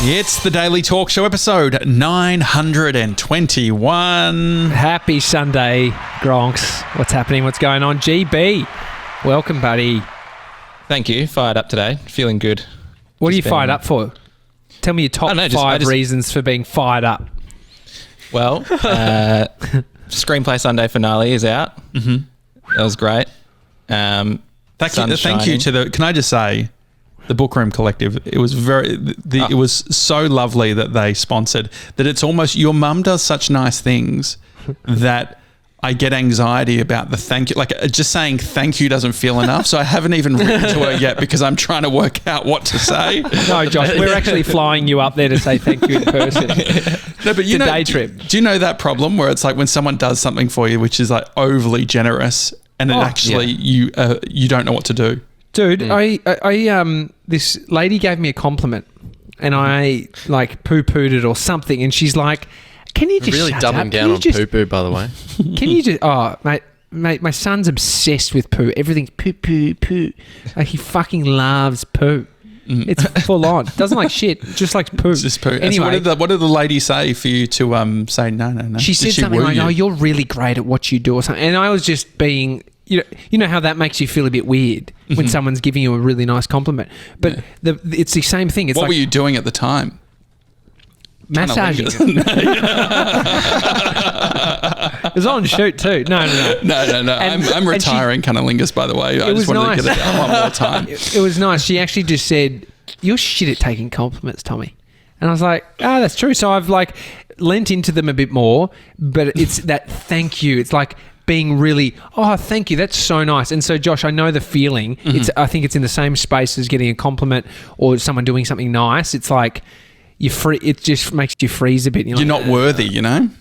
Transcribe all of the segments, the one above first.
It's the Daily Talk Show, episode 921. Happy Sunday, Gronks. What's happening? What's going on? GB, welcome, buddy. Thank you. Fired up today. Feeling good. What are you fired up for? Tell me your top five reasons for being fired up. Well, Screenplay Sunday finale is out. Mm-hmm. That was great. Thank you to the... Can I just say... The Bookroom Collective, it was it was so lovely that they sponsored that. It's almost, your mum does such nice things that I get anxiety about the thank you. Like, just saying thank you doesn't feel enough. So I haven't even written to her yet because I'm trying to work out what to say. No, Josh, we're actually flying you up there to say thank you in person. No, but you know, day trip. Do you know that problem where it's like when someone does something for you, which is like overly generous, and you don't know what to do? Dude, I this lady gave me a compliment and I like poo-pooed it or something, and she's like, can you just really shut doubling up? down on poo-poo, by the way. Can you just... Oh, mate, my son's obsessed with poo. Everything's poo. Like, he fucking loves poo. It's full on. Doesn't like shit, just likes poo. It's just poo. Anyway, so what did the lady say for you to say no? She said something like, "Oh, you're really great at what you do," or something. And I was just being... You know how that makes you feel a bit weird when someone's giving you a really nice compliment. But it's the same thing. It's what were you doing at the time? Massaging. It was on shoot too. No. I'm retiring cunnilingus, by the way. I just wanted to get it out one more time. It was nice. She actually just said, "You're shit at taking compliments, Tommy." And I was like, "Oh, that's true." So I've like lent into them a bit more, but it's that thank you. It's like being really, oh, thank you, that's so nice. And so, Josh, I know the feeling. I think it's in the same space as getting a compliment or someone doing something nice. It's like it just makes you freeze a bit. You're not worthy, you know?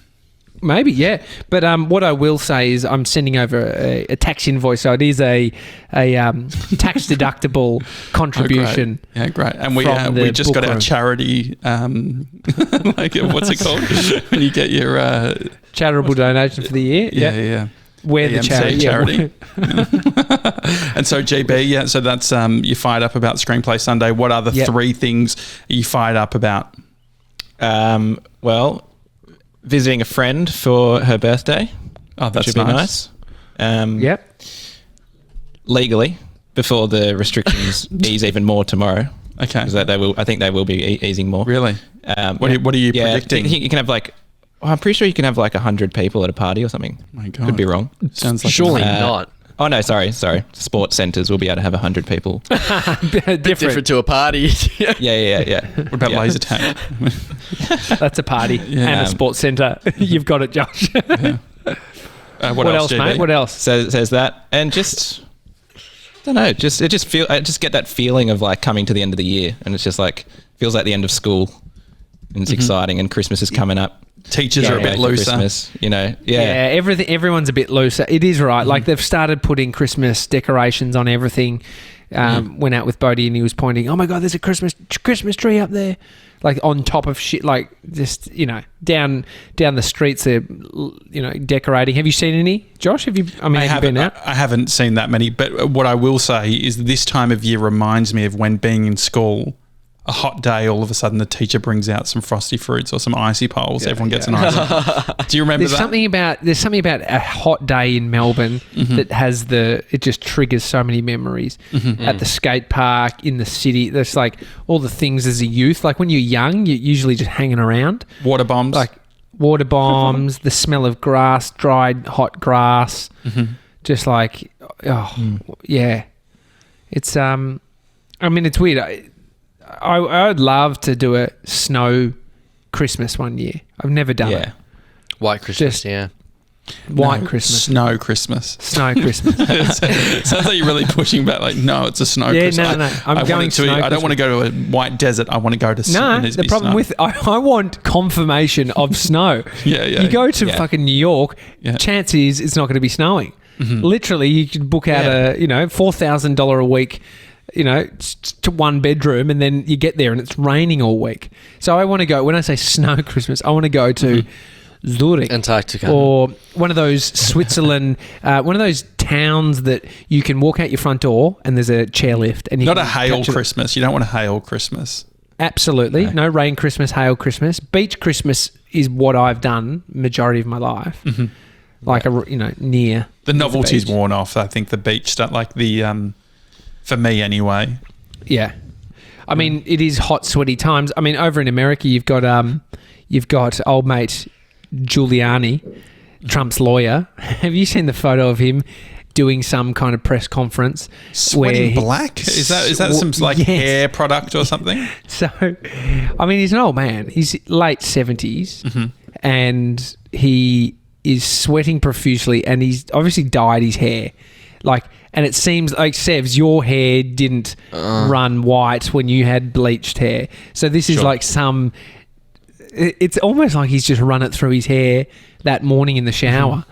Maybe, yeah. But what I will say is I'm sending over a tax invoice, so it is a tax deductible contribution. Oh, great. Yeah, great. And we just got our charity, like what's it called? When you get your... charitable donation for the year. Yeah. We're the charity. And so, GB, so that's you fired up about Screenplay Sunday. What are the three things you fired up about? Well, visiting a friend for her birthday. Oh, that's should be nice. Yep. Legally, before the restrictions ease even more tomorrow. Okay. Because I think they will be easing more. Really? What are you predicting? You can have like... I'm pretty sure you can have like 100 people at a party or something. Oh my God. Could be wrong. Sounds like... Surely not. Oh, no, sorry. Sports centres will be able to have 100 people. Different to a party. Yeah. What about laser tag? That's a party and a sports centre. You've got it, Josh. What else, mate? What else? Says that. And just... I don't know. I just get that feeling of like coming to the end of the year, and it's just like feels like the end of school, and it's exciting, and Christmas is coming up. Teachers are a bit looser. Christmas, everyone's a bit looser. It is right. Like they've started putting Christmas decorations on everything. Went out with Bodie and he was pointing, "Oh my God, there's a Christmas tree up there!" Like on top of shit, like just down the streets they're decorating. Have you seen any, Josh? Have you been out? I haven't seen that many, but what I will say is this time of year reminds me of when being in school. A hot day, all of a sudden the teacher brings out some frosty fruits or some icy poles. Everyone gets an icy. Do you remember that? There's something about a hot day in Melbourne that has it just triggers so many memories. At the skate park, in the city, there's like all the things as a youth. Like when you're young, you're usually just hanging around. Water bombs. Like water bombs, the smell of grass, dried hot grass. Just like, yeah. It's, it's weird. I would love to do a snow Christmas one year. I've never done it. White Christmas, White Christmas. Snow Christmas. Snow Christmas. It sounds like you're really pushing back. Like, no, it's a snow Christmas. No. I don't want to go to a white desert. I want to go to snow. No, the problem with... I want confirmation of snow. Yeah. You go to fucking New York, chance is it's not going to be snowing. Literally, you could book out a $4,000 a week to one bedroom, and then you get there and it's raining all week. So I want to go, when I say snow Christmas, I want to go to Zurich, Antarctica, or one of those Switzerland, one of those towns that you can walk out your front door and there's a chairlift. And you not a hail Christmas. You don't want a hail Christmas. Absolutely. No rain Christmas, hail Christmas. Beach Christmas is what I've done majority of my life. Mm-hmm. Like, near. The novelty's worn off. I think the beach stuff, like for me anyway. Yeah. I mean, it is hot, sweaty times. I mean, over in America, you've got old mate Giuliani, Trump's lawyer. Have you seen the photo of him doing some kind of press conference? Sweating black? Is that some hair product or something? So, I mean, he's an old man. He's late 70s and he is sweating profusely and he's obviously dyed his hair. And it seems like, Sevs, your hair didn't run white when you had bleached hair. So this is like it's almost like he's just run it through his hair that morning in the shower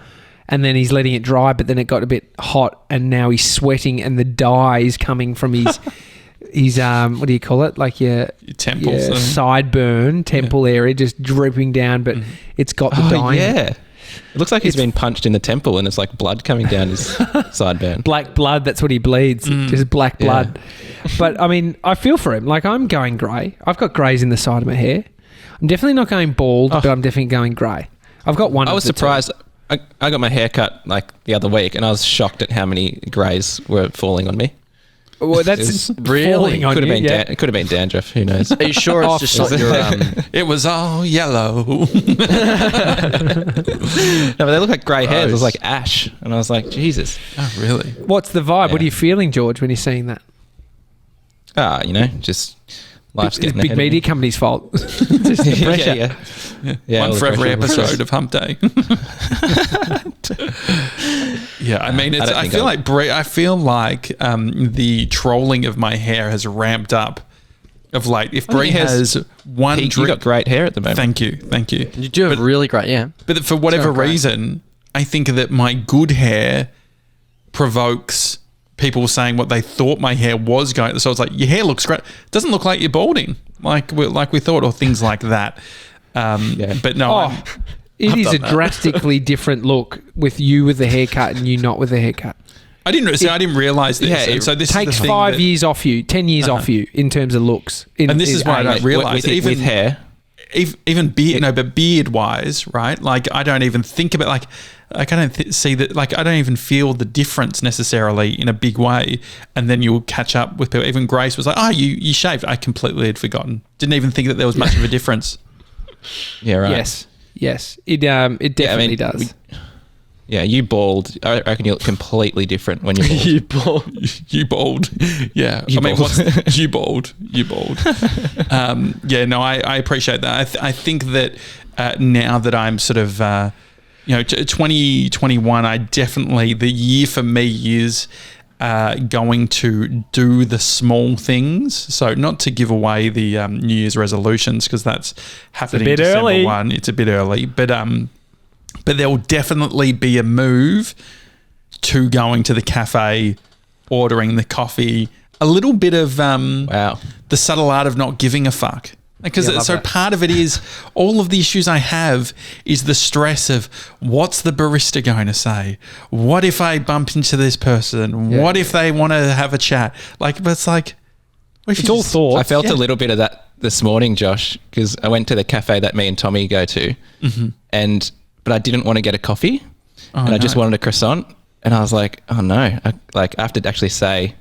and then he's letting it dry, but then it got a bit hot and now he's sweating and the dye is coming from his, what do you call it? Like your temples, your sideburn, temple area just dripping down, but it's got the dye. Yeah. It looks like he's been punched in the temple and it's like blood coming down his sideburn. Black blood, that's what he bleeds. Just black blood. But, I mean, I feel for him. Like, I'm going grey. I've got greys in the side of my hair. I'm definitely not going bald, but I'm definitely going grey. I've got one. I was surprised. I got my hair cut like the other week and I was shocked at how many greys were falling on me. Well, that's really on could have you, been it could have been dandruff. Who knows? Are you sure it's just like your It was all yellow. No, but they look like grey hairs. It was like ash, and I was like, Jesus. Oh, really? What's the vibe? Yeah. What are you feeling, George, when you're seeing that? Just life's getting big media company's fault. Just the pressure. Yeah, one for every episode of Hump Day. Yeah, I mean, I feel like the trolling of my hair has ramped up. Of late, if Brie has one drip, you got great hair at the moment. Thank you. You do have really great, But for whatever reason, I think that my good hair provokes people saying what they thought my hair was going. So it's like, your hair looks great. Doesn't look like you're balding, like we thought, or things like that. But no. It is a drastically different look with you with the haircut and you not with the haircut. I didn't realise this. Yeah, so this takes 5 years off you, 10 years off you in terms of looks. And this is why I don't realise. Even with hair. Even beard, but beard-wise, right? Like, I don't even think about, like I don't see that, like, I don't even feel the difference necessarily in a big way. And then you'll catch up with people. Even Grace was like, you shaved. I completely had forgotten. Didn't even think that there was much of a difference. Yeah, right. Yes. It definitely does. You bald. I reckon you look completely different when you're bald. You bald. Yeah. You bald. I appreciate that. I think that now that I'm sort of, 2021, I definitely, the year for me is going to do the small things. So not to give away the New Year's resolutions because that's happening December 1. It's a bit early. But there will definitely be a move to going to the cafe, ordering the coffee, a little bit of the subtle art of not giving a fuck. Because part of it is all of the issues I have is the stress of what's the barista going to say? What if I bump into this person? Yeah. What if they want to have a chat? Like, but it's like, it's all thoughts. I felt a little bit of that this morning, Josh, because I went to the cafe that me and Tommy go to, but I didn't want to get a coffee, I just wanted a croissant, and I was like, oh no, I have to actually say,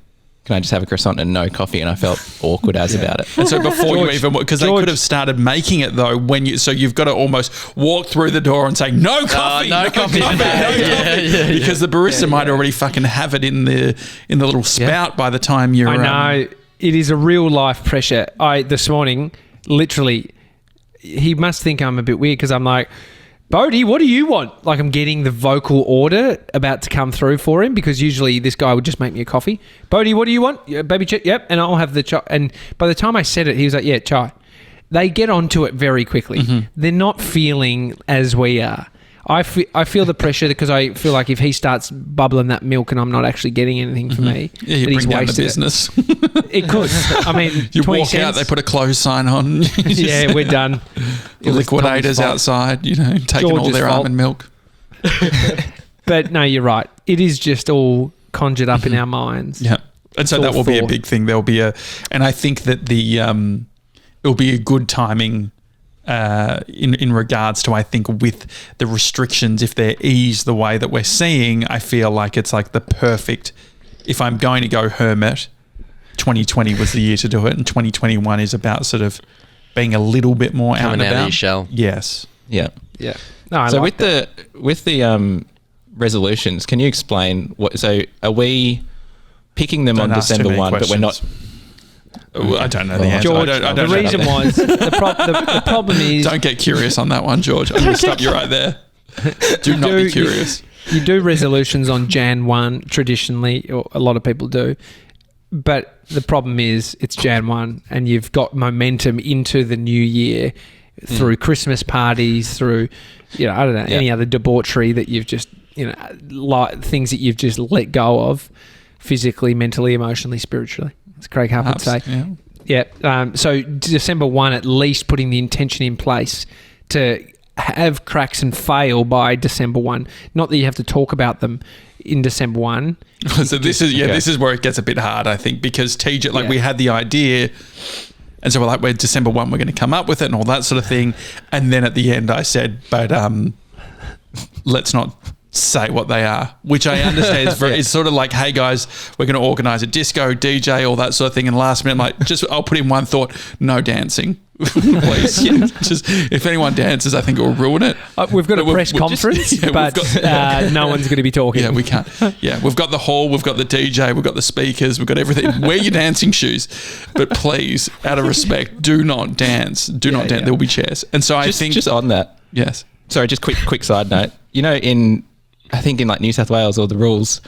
can I just have a croissant and no coffee? And I felt awkward about it. And so before you even, because they could have started making it though, so you've got to almost walk through the door and say, no coffee, no coffee. Because the barista might already fucking have it in the little spout by the time you're... I know. It is a real life pressure. This morning, literally, he must think I'm a bit weird because I'm like, Bodie, what do you want? Like, I'm getting the vocal order about to come through for him because usually this guy would just make me a coffee. Bodie, what do you want? Baby chai? Yep. And I'll have the chai. And by the time I said it, he was like, yeah, chai. They get onto it very quickly. They're not feeling as we are. I feel the pressure because I feel like if he starts bubbling that milk and I'm not actually getting anything for me, you bring down the business. It could. I mean, you walk out, they put a close sign on. Yeah, we're done. The liquidators outside, taking all their almond milk. But no, you're right. It is just all conjured up in our minds. Yeah, and so that will be a big thing. There'll be and I think that it'll be a good timing in regards to, I think, with the restrictions, if they're eased the way that we're seeing, I feel like it's like the perfect, if I'm going to go hermit, 2020 was the year to do it, and 2021 is about sort of being a little bit more out and Coming out of about. your shell. Yes. Yeah. Yeah. No, I So like with the resolutions, can you explain what? So are we picking them Don't on ask too December many 1, but we're not? Oh, I don't know the answer. George, I don't the know. reason was the problem is Don't get curious on that one, George. I'm going to stop you right there. Do not be curious. You do resolutions on Jan 1 traditionally, or a lot of people do. But the problem is it's Jan 1 and you've got momentum into the new year through Christmas parties, through, I don't know, any other debauchery that you've just, things that you've just let go of physically, mentally, emotionally, spiritually. As Craig Huff would say. Yeah. So December 1, at least putting the intention in place to have cracks and fail by December 1. Not that you have to talk about them in December 1. So this is where it gets a bit hard, I think, because TJ, we had the idea, and so we're December 1, we're going to come up with it and all that sort of thing. And then at the end I said, but let's not say what they are, which I understand is it's sort of like, hey guys, we're going to organise a disco, DJ, all that sort of thing. And last minute, I'll put in one thought, no dancing. Please. Just if anyone dances, I think it will ruin it. We've got a press conference, but no one's going to be talking. Yeah, we can't. Yeah, we've got the hall, we've got the DJ, we've got the speakers, we've got everything. Wear your dancing shoes, but please, out of respect, do not dance. Do not dance. There will be chairs. And so I think just on that. Yes. Sorry, just quick side note. I think in New South Wales, or the rules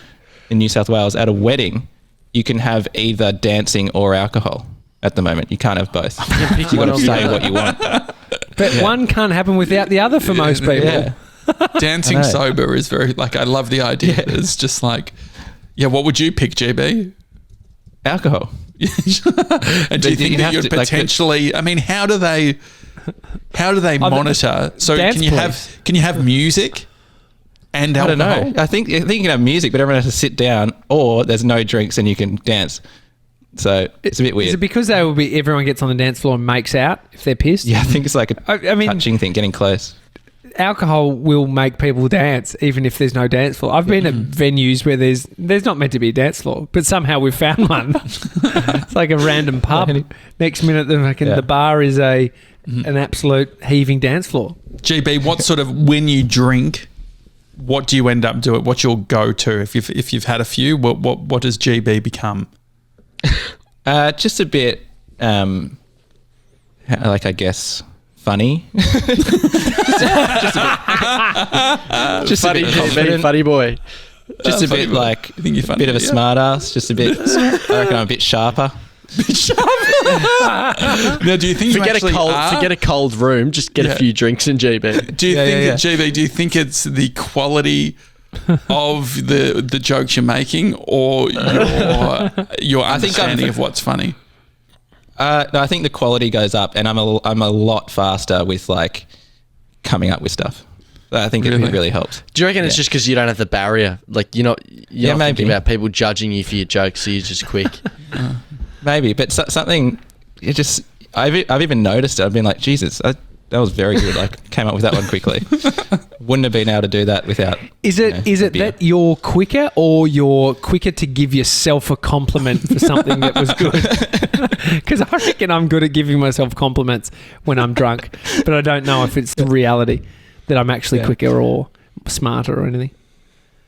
in New South Wales, at a wedding, you can have either dancing or alcohol. At the moment, you can't have both. You've got to say what you want. But one can't happen without the other for most people. Yeah. Dancing sober is very, I love the idea. Yeah. It's just what would you pick, GB? Alcohol. And do you think that you'd potentially, how do they monitor? So can you have music and alcohol? I don't know. I think you can have music, but everyone has to sit down, or there's no drinks and you can dance. So it's a bit weird. Is it because everyone gets on the dance floor and makes out if they're pissed? Yeah, I think it's like a touching thing, getting close. Alcohol will make people dance even if there's no dance floor. I've been at venues where there's not meant to be a dance floor, but somehow we've found one. It's like a random pub. Next minute, the bar is an absolute heaving dance floor. GB, what sort of, when you drink, what do you end up doing? What's your go-to if you've had a few? What does GB become? Just a bit, I guess, funny. just funny, a bit confident. funny boy. Just a bit a bit of a smart ass. Just a bit. I reckon I'm a bit sharper. Now, do you think forget a cold room? Just get a few drinks in GB. Do you think GB? Do you think it's the quality of the jokes you're making, or your understanding of what's funny? No, I think the quality goes up, and I'm a lot faster with coming up with stuff. I think it really helps. Do you reckon it's just because you don't have the barrier? You're not thinking about people judging you for your jokes, so you're just quick. Maybe, but something. I've even noticed it. I've been like, Jesus, that was very good. Came up with that one quickly. Wouldn't have been able to do that without. Is it that you're quicker, or you're quicker to give yourself a compliment for something that was good? Because I reckon I'm good at giving myself compliments when I'm drunk, but I don't know if it's the reality that I'm actually quicker or smarter or anything.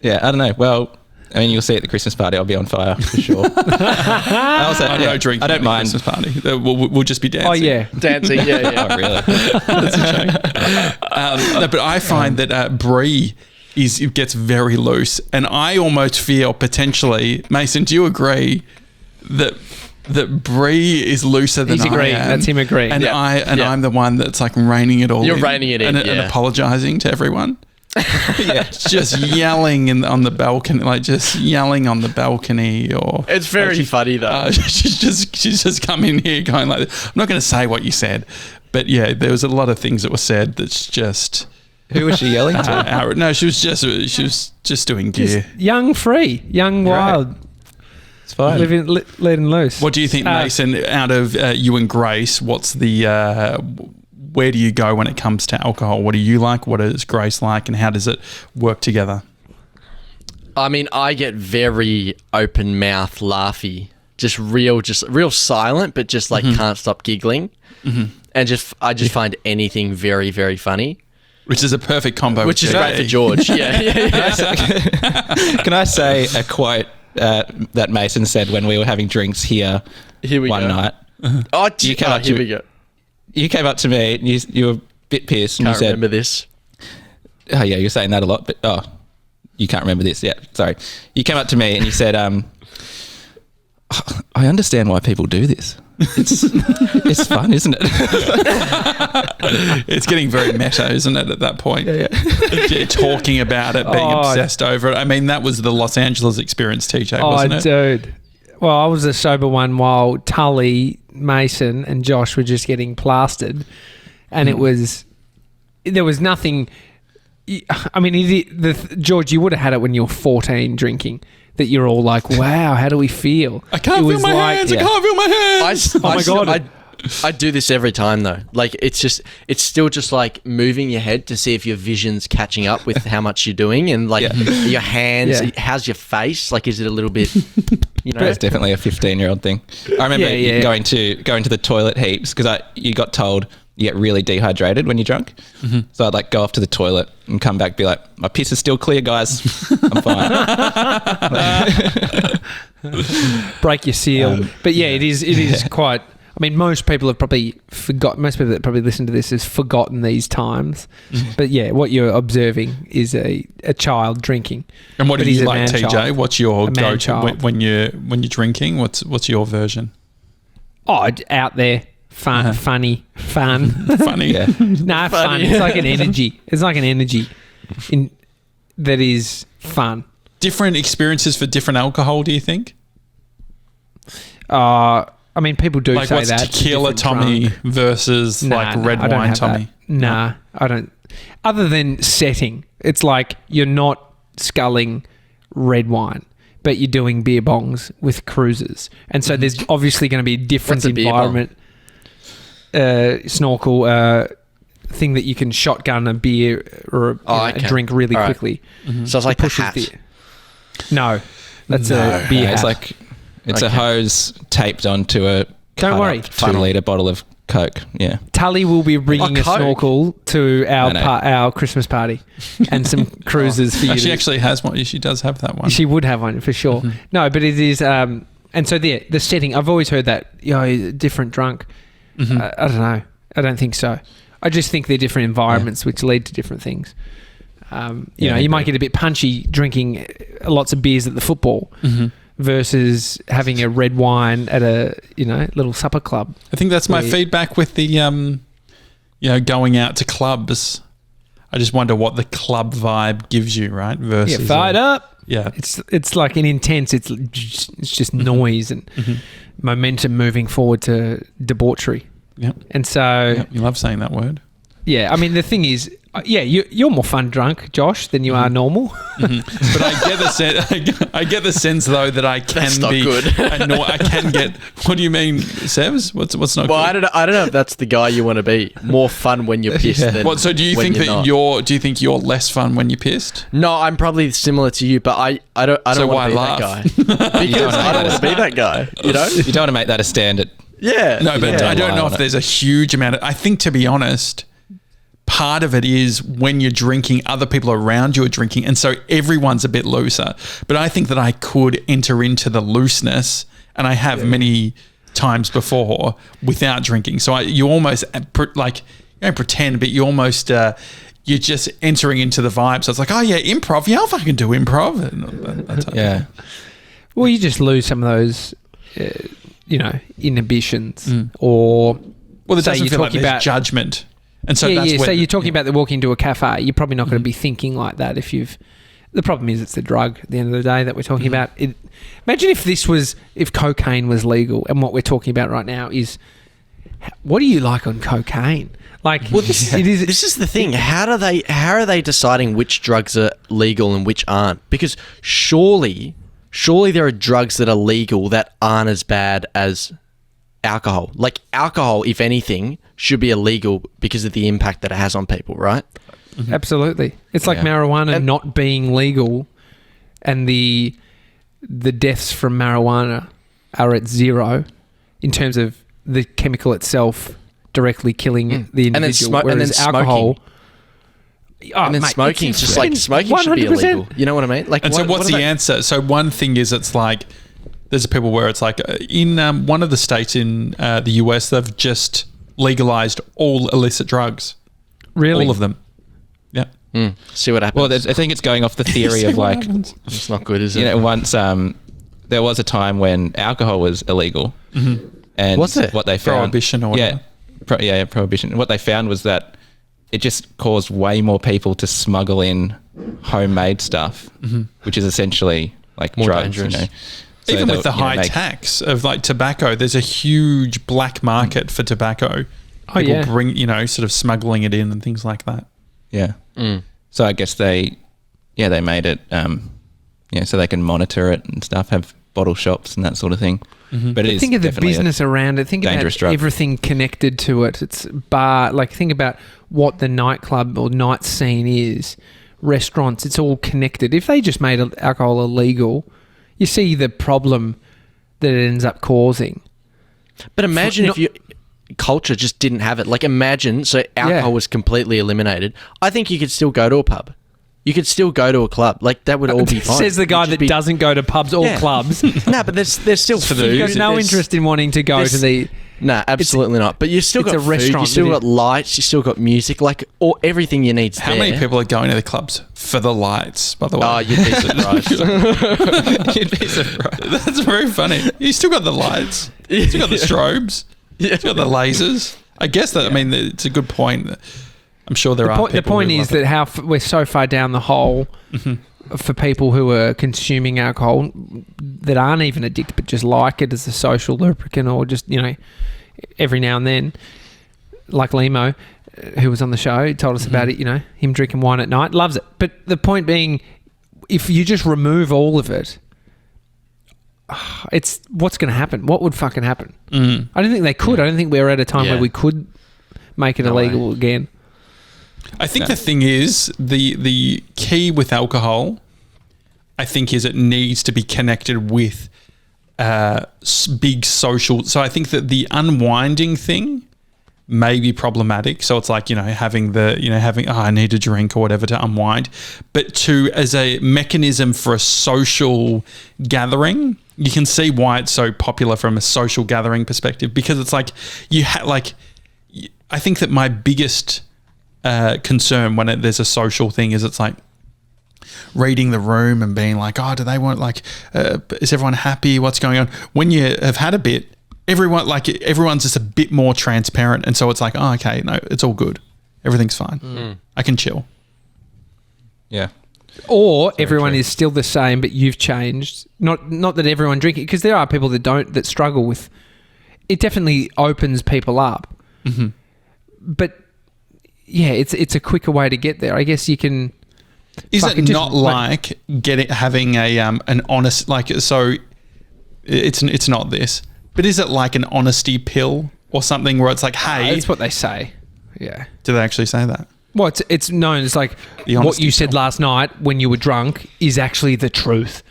Yeah, I don't know. Well, you'll see at the Christmas party, I'll be on fire for sure. I no drinking. I don't mind. Christmas party. We'll just be dancing. Oh yeah, dancing. Yeah. Oh really? That's a joke. No, but I find that Brie gets very loose, and I almost feel potentially, Mason, do you agree that Brie is looser than I am? That's him agreeing. And I'm the one that's reining it all in. You're reining it in, and apologising to everyone. Just yelling on the balcony, just yelling on the balcony, or it's very funny though. She's just come in here going like, I'm not going to say what you said, but yeah, there was a lot of things that were said that's just. Who was she yelling to? No, she was just doing gear. Young, free, young, wild. It's fine. Letting loose. What do you think, Mason, out of you and Grace, what's the... where do you go when it comes to alcohol? What do you like? What is Grace like? And how does it work together? I mean, I get very open mouth laughy. Just real silent, but just like can't stop giggling. And I just find anything very, very funny. Which is a perfect combo. Which is great for George. Yeah. Can I say a quote that Mason said when we were having drinks here one night? Oh, here we go. You came up to me and you were a bit pissed. And Can't you said, remember this. Oh, yeah, you're saying that a lot, but you can't remember this. Yeah, sorry. You came up to me and you said, I understand why people do this. It's fun, isn't it? It's getting very meta, isn't it, at that point? Yeah. Talking about it, being obsessed over it. I mean, that was the Los Angeles experience, TJ, wasn't it? Dude. Well, I was a sober one while Tully, Mason and Josh were just getting plastered. And there was nothing... I mean, George, you would have had it when you were 14 drinking. That you're all like, wow, how do we feel? I can't feel my hands. I can't feel my hands. Oh my God. I do this every time though. Like it's still just like moving your head to see if your vision's catching up with how much you're doing and like your hands. Yeah. How's your face? Like, is it a little bit? It's definitely a 15-year-old thing. I remember going to the toilet heaps because you got told you get really dehydrated when you're drunk. So I'd like go off to the toilet and come back, be like, my piss is still clear, guys. I'm fine. Break your seal. But yeah, it is quite... I mean, most people have probably forgot. Most people that probably listen to this has forgotten these times. But yeah, what you're observing is a child drinking. And what do you like, TJ? Child. What's your go-to when you're drinking? What's your version? Oh, out there, fun, funny. Yeah. Nah, fun. It's like an energy. It's like an energy that is fun. Different experiences for different alcohol. Do you think? I mean, people do like say what's that. Tequila Tommy versus red wine Tommy. Nah, I don't. Other than setting, it's like you're not sculling red wine, but you're doing beer bongs with cruisers. And so there's obviously going to be a different environment. Snorkel thing that you can shotgun a beer or a drink really quickly. So it's like a hat. No, that's a beer hat. It's like... It's a hose taped onto a... Don't worry. 2-litre bottle of Coke, yeah. Tully will be bringing a snorkel to our Christmas party and some cruisers for you. She actually has one. She does have that one. She would have one for sure. No, but it is... and so the setting, I've always heard that, different drunk. I don't know. I don't think so. I just think they're different environments which lead to different things. You might get a bit punchy drinking lots of beers at the football. Versus having a red wine at a little supper club. I think that's my feedback with the going out to clubs. I just wonder what the club vibe gives you, right? Versus fired up. Yeah, it's like an intense. It's just noise and momentum moving forward to debauchery. Yep. And so you love saying that word. Yeah, I mean the thing is, you're more fun drunk, Josh, than you are normal. But I get the sense though that I can that's not be. Good. I can get. What do you mean, Sevs? What's not? Well, good? I don't know if that's the guy you want to be. More fun when you're pissed. Than so do you think that do you think you're less fun when you're pissed? No, I'm probably similar to you, but I don't want to be that guy. Because I don't want to be that guy. You don't want to make that a standard. Yeah. No, but I don't know if there's a huge amount of. I think, to be honest, part of it is when you're drinking, other people around you are drinking, and so everyone's a bit looser. But I think that I could enter into the looseness, and I have many times before without drinking. So you almost like, you don't pretend, but you almost you're just entering into the vibe. So it's like, oh yeah, improv. Yeah, I'll fucking do improv. Yeah. Well, you just lose some of those, inhibitions, or it doesn't feel like there's judgment. And so so you're talking about walking into a cafe. You're probably not going to be thinking like that if you've... The problem is it's the drug at the end of the day that we're talking about. Imagine if cocaine was legal, and what we're talking about right now is, what do you like on cocaine? Like, this is the thing. How are they deciding which drugs are legal and which aren't? Because surely surely there are drugs that are legal that aren't as bad as alcohol. Like alcohol, if anything, should be illegal because of the impact that it has on people, right? Mm-hmm. Absolutely. It's like marijuana not being legal, and the deaths from marijuana are at zero in terms of the chemical itself directly killing the individual. And then alcohol. And then smoking, it's just like smoking should be illegal. You know what I mean? Like, so what's the answer? So one thing is, it's like there's people where it's like in one of the states in the US, they've just legalized all illicit drugs. Really? All of them. Yeah. See what happens. Well, I think it's going off the theory of like, it's not good, is it? you know, once there was a time when alcohol was illegal, and Was it? what they found, Prohibition or whatever. prohibition. And what they found was that it just caused way more people to smuggle in homemade stuff, which is essentially like More drugs. dangerous. You know? So Even with the they'll, high tax of like tobacco, there's a huge black market for tobacco. People bring, sort of smuggling it in and things like that. Yeah. So I guess they made it, so they can monitor it and stuff, have bottle shops and that sort of thing. But think of the business around it. Think about drug. everything connected to it. It's bar. Like think about what the nightclub or night scene is. Restaurants. It's all connected. If they just made alcohol illegal, you see the problem that it ends up causing. But imagine if culture just didn't have it. Like imagine, so alcohol was completely eliminated. I think you could still go to a pub. You could still go to a club. Like that would all be fine. Says the guy that doesn't go to pubs or clubs. No, but there's still food. There's no interest in wanting to go to the... No, absolutely not. But you still got a food, restaurant. you still got lights, you still got music, like everything you need's How there. many people are going to the clubs for the lights, by the way? Oh, you'd be surprised. You'd be surprised. That's very funny. You still got the lights. You still got the strobes. You still got the lasers. I guess that, I mean, it's a good point. I'm sure there are people. The point is that we're so far down the hole for people who are consuming alcohol that aren't even addicted but just like it as a social lubricant, or just, every now and then, like Limo, who was on the show, told us about it, him drinking wine at night, loves it. But the point being, if you just remove all of it, it's what's going to happen? What would fucking happen? I don't think they could. I don't think we're at a time where we could make it illegal again. I think the thing is, the key with alcohol, I think, is it needs to be connected with big social. So I think that the unwinding thing may be problematic. So it's like, having I need a drink or whatever to unwind. But as a mechanism for a social gathering, you can see why it's so popular from a social gathering perspective, because it's like I think that my biggest concern when there's a social thing is it's like reading the room and being like, oh, do they want is everyone happy? What's going on? When you have had a bit, everyone's just a bit more transparent, and so it's like, oh, okay, no, it's all good, everything's fine. I can chill. Yeah. Or everyone is still the same, but you've changed. Not that everyone drink it, because there are people that struggle with. It definitely opens people up, but. Yeah, it's a quicker way to get there. I guess you can. Is it not like having an honest, so it's not this, but is it like an honesty pill or something where it's like, hey, that's what they say. Yeah. Do they actually say that? Well, it's known as like what you said last night when you were drunk is actually the truth.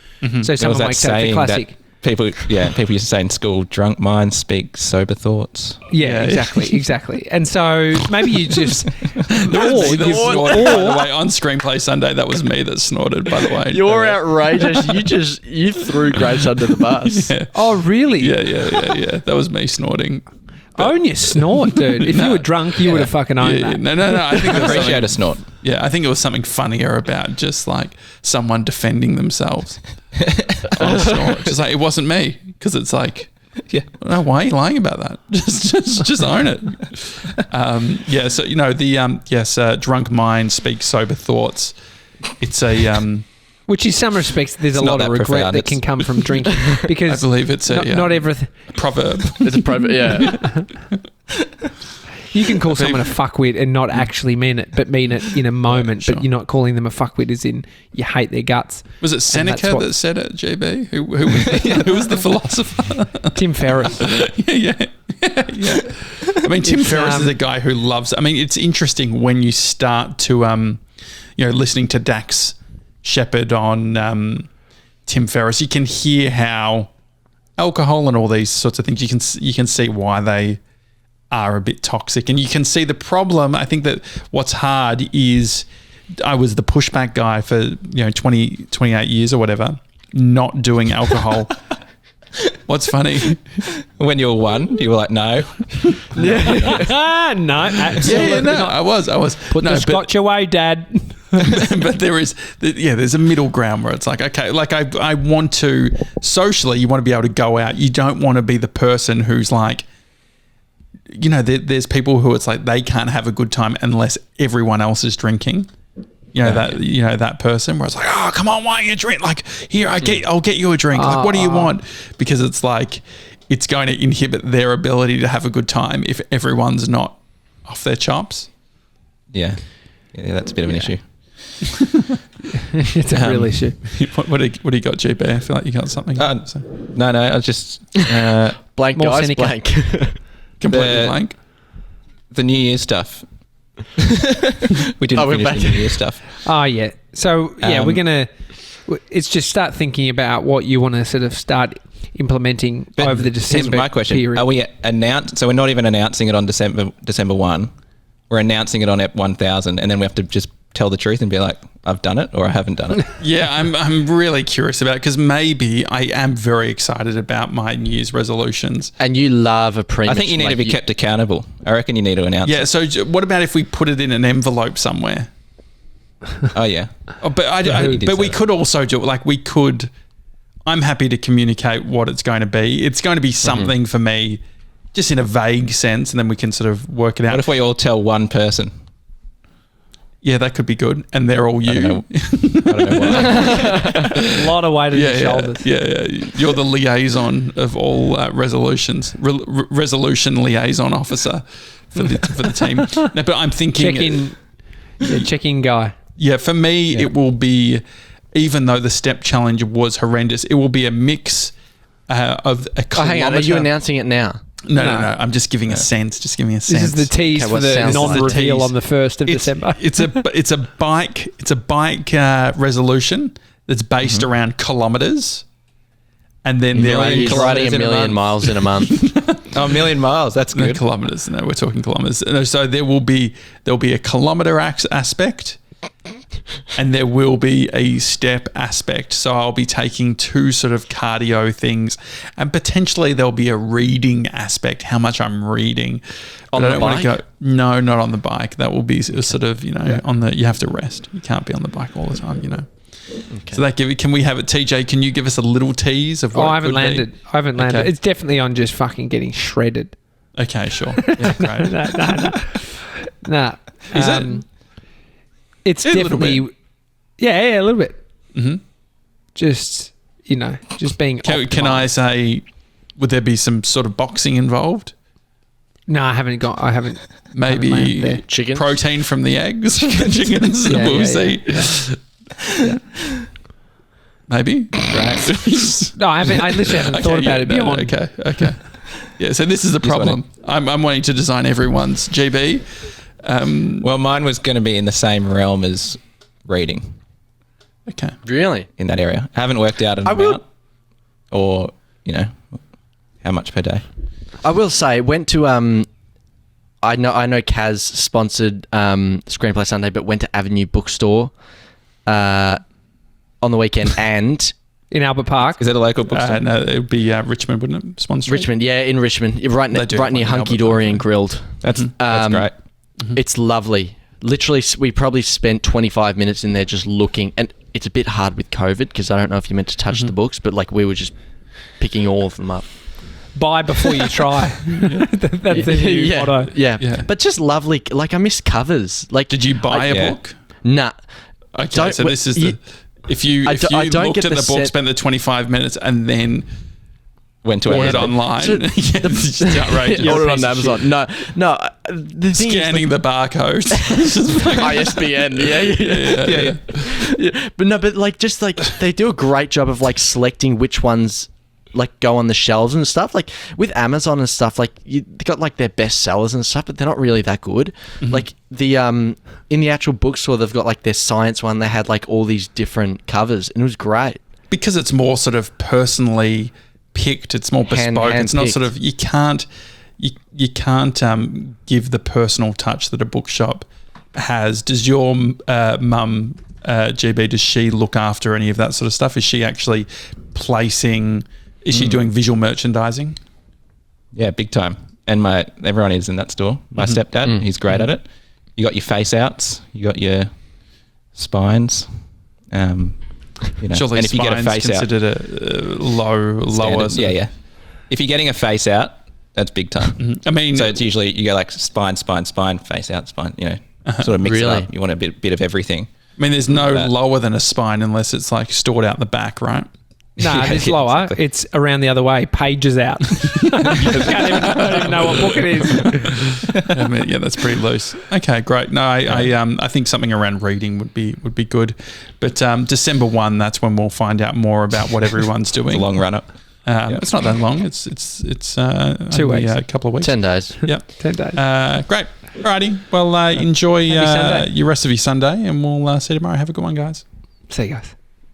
So someone wakes up, the classic. People used to say in school, drunk minds speak sober thoughts. Yeah, exactly. And so maybe you just... By the way, on Screenplay Sunday, that was me that snorted, by the way. You're outrageous. You threw Grace under the bus. Yeah. Oh, really? Yeah. That was me snorting. Own your snort, dude. If you were drunk, you would have fucking owned that. No. I think I appreciate a snort. Yeah, I think it was something funnier about just like someone defending themselves on a snort. Just like, it wasn't me, because it's like, no, why are you lying about that? Just own it. So drunk mind speaks sober thoughts. It's a which in some respects, there's a lot of regret that can come from drinking, because I believe it's not everything. Proverb. It's a proverb, yeah. You can call someone a fuckwit and not actually mean it, but mean it in a moment. Sure. But you're not calling them a fuckwit as in you hate their guts. Was it Seneca that said it, GB? Who was the philosopher? Tim Ferriss. yeah. I mean, Tim Ferriss is a guy who loves. I mean, it's interesting when you start to, listening to Dax Shepard on Tim Ferriss. You can hear how alcohol and all these sorts of things. You can see why they are a bit toxic, and you can see the problem. I think that what's hard is I was the pushback guy for 28 years or whatever, not doing alcohol. What's funny? When you were 1, you were like, no. No, absolutely No, not. I was. Put the scotch away, Dad. But there's a middle ground where it's like, okay, like I want to, socially, you want to be able to go out. You don't want to be the person who's like, there's people who it's like they can't have a good time unless everyone else is drinking. That person where it's like, oh, come on, why don't you drink? Like, here, I'll get you a drink. Like, what do you want? Because it's like, it's going to inhibit their ability to have a good time if everyone's not off their chops. Yeah, that's a bit of an issue. It's a real issue. What do you got, GB? I feel like you got something. No, I was just blank, more guys, Seneca. blank. Completely blank. The New Year's stuff. We didn't finish the New Year's stuff. Oh, yeah. So, we're going to... It's just start thinking about what you want to sort of start implementing over the December Here's my question. period. Are we announced... So we're not even announcing it on December 1. We're announcing it on Ep 1000, and then we have to just tell the truth and be like, I've done it or I haven't done it. Yeah, I'm really curious about it because maybe I am very excited about my New Year's resolutions. And you love a premium. I think you need to be kept accountable. I reckon you need to announce it. Yeah, so what about if we put it in an envelope somewhere? Oh, yeah. But we could also do it, like we could, I'm happy to communicate what it's going to be. It's going to be something for me, just in a vague sense, and then we can sort of work it out. What if we all tell one person? Yeah, that could be good. And they're all you. I don't know why. A lot of weight on your shoulders. Yeah. You're the liaison of all resolutions. Resolution liaison officer for the team. No, but I'm thinking... Check-in guy. Yeah, for me, it will be, even though the step challenge was horrendous, it will be a mix of a kilometre. Oh, hang on. Are you announcing it now? No. I'm just giving a sense. Just giving a sense. This is the tease for the non-reveal on the 1st of December. It's a bike resolution that's based around kilometres, and then He's riding a million miles in a month. Oh, a million miles. That's good. No, kilometres. No, we're talking kilometres. So there'll be a kilometre aspect, and there will be a step aspect. So I'll be taking 2 sort of cardio things, and potentially there'll be a reading aspect, how much I'm reading. On the bike? No, not on the bike. That will be sort of, on the, you have to rest. You can't be on the bike all the time, Okay. So can we have it, TJ? Can you give us a little tease of what I haven't landed. Okay. It's definitely on just fucking getting shredded. Okay, sure. Yeah, great. Nah. Is it? It's definitely... a little bit. Mm-hmm. Just being Can I say, would there be some sort of boxing involved? No, I haven't. Maybe chickens? Protein from the eggs, the chickens. We'll see. Yeah. Maybe. Right. No, I literally haven't thought about it beyond. Okay. Yeah, so this is the problem. I'm wanting to design everyone's GB. Well, mine was going to be in the same realm as reading. Okay. Really? In that area. I haven't worked out an amount or, how much per day. I will say, went to... I know Kaz sponsored Screenplay Sunday, but went to Avenue Bookstore on the weekend and... In Albert Park? Is that a local bookstore? No, it would be Richmond, wouldn't it? Sponsor Richmond, yeah, in Richmond. Right near Hunky Dory and Grilled. That's great. Mm-hmm. It's lovely. Literally, we probably spent 25 minutes in there just looking. And it's a bit hard with COVID because I don't know if you're meant to touch the books, but we were just picking all of them up. Buy before you try. That's the new motto. Yeah. But just lovely. I miss covers. Did you buy a book? Nah. Okay, so this is the... If you looked at the book, spent the 25 minutes, and then went to ordered online, it's outrageous. Ordered on Amazon. No. the thing Scanning the barcode. ISBN, yeah. But no, but like just like they do a great job of like selecting which ones like go on the shelves and stuff. Like with Amazon and stuff, like they got like their best sellers and stuff, but they're not really that good. Like the in the actual bookstore, they've got like their science one. They had like all these different covers, and it was great because it's more sort of personally picked. It's more bespoke. It's not sort of you can't give the personal touch that a bookshop has. Does your mum, GB, does she look after any of that sort of stuff? Is she actually placing, is she doing visual merchandising? Yeah, big time. And everyone is in that store. My stepdad, he's great at it. You got your face outs, you got your spines. Surely and if you get a face out, considered a lower. Yeah. If you're getting a face out, that's big time. I mean, so it's usually you go like spine, face out, spine. Sort of mix it up. You want a bit of everything. I mean, there's no lower than a spine unless it's like stored out the back, right? No, it's lower. Exactly. It's around the other way. Pages out. I don't even know what book it is. I mean, yeah, that's pretty loose. Okay, great. No, I think something around reading would be good. But December 1, that's when we'll find out more about what everyone's doing. It's a long run up. It's not that long. It's 2 weeks, a couple of weeks, 10 days. Yep, 10 days. Great. Alrighty. Well, enjoy your rest of your Sunday, and we'll see you tomorrow. Have a good one, guys. See you guys.